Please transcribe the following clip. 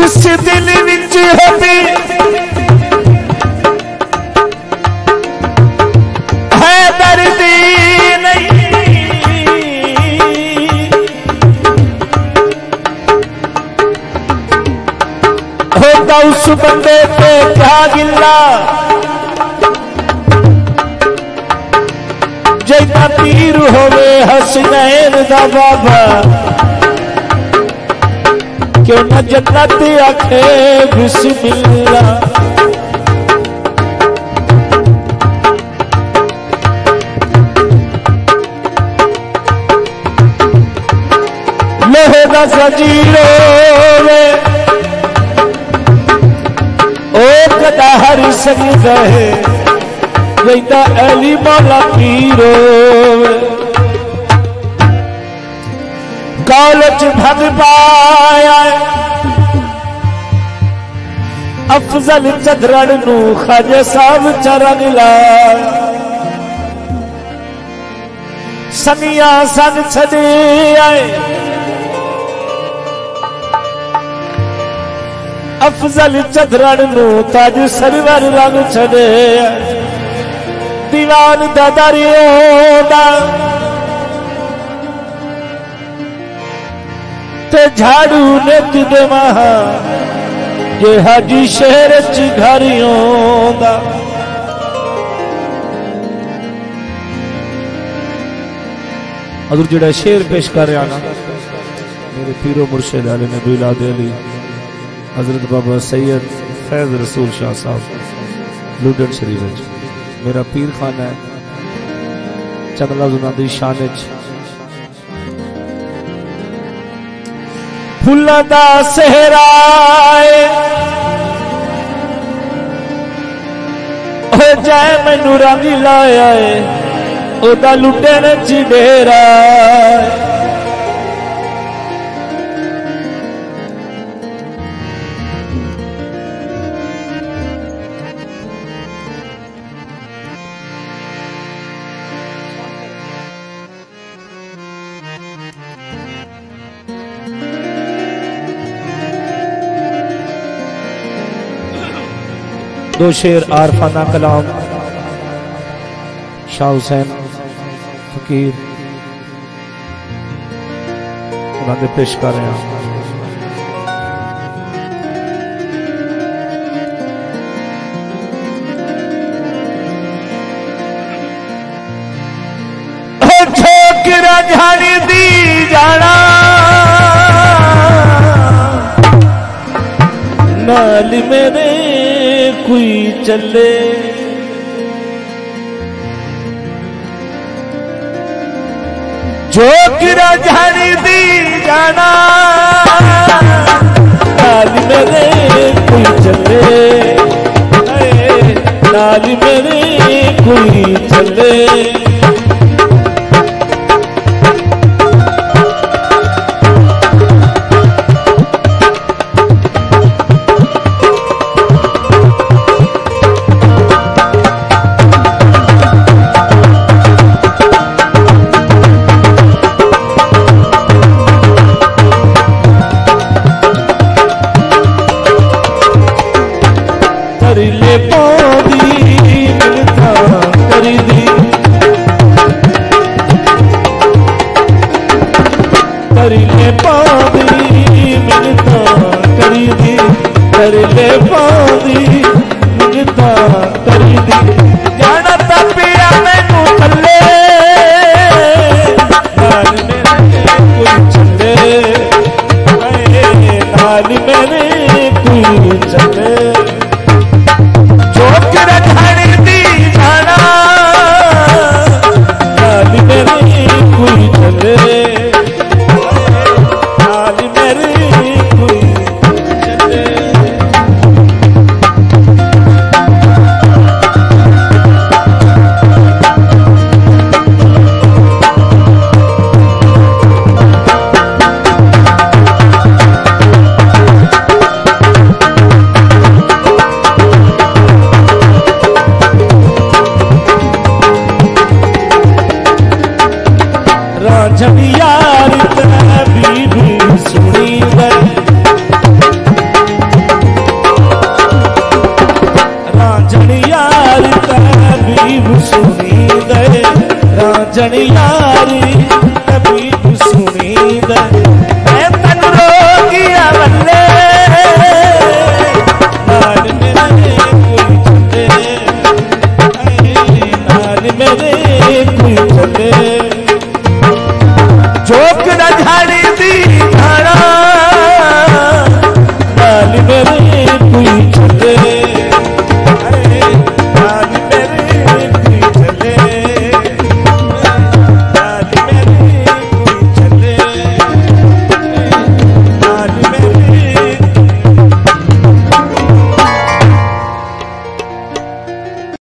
जिस दिल विच होवे है दर्द नहीं, होगा उस बंदे पे क्या गिला। जैता पीर होवे हसनैन दा बाबा, क्यों न जन्नत आखे बिस्मिल्लाह। लोहे दा सजीलो वे ओ कदा हर सकदा है, जैता अली मौला पीरो कॉलेज भग पाया। अफजल चदरन नू खाजे साहब चरण ला, सनिया सन छड़े आए। अफजल चदरन नू ताज सरवर रंग छड़े, दीवान दा दरिया ते झाड़ू नित देवा, ये हाजी शहर च घर आंदा। हजूर जिहड़ा शेर पेश कर रहा ना, मेरे पीरो मुर्शिद अली नबी लादे अली हजरत बाबा सैयद फैज रसूल शाह साहब लुडन शरीफ, मेरा पीर खाना है। चंद लफ्ज़ उन्हां दी शान च फुल्लां दा सहरा हो जाए मैनू रंग लाया है, ओदा लुटन च डेरा। दो शेर आरफाना कलाम शाह हुसैन फकीर उन्होंने पेश कर रहे हैं। छोकरा झाड़ी दी जाना नाल मेरे कोई चले, जोगिरा झाड़ी दी जाना नाल मेरे कोई चले, नाल मेरे कोई चले। जन यारी नबी सुनी दे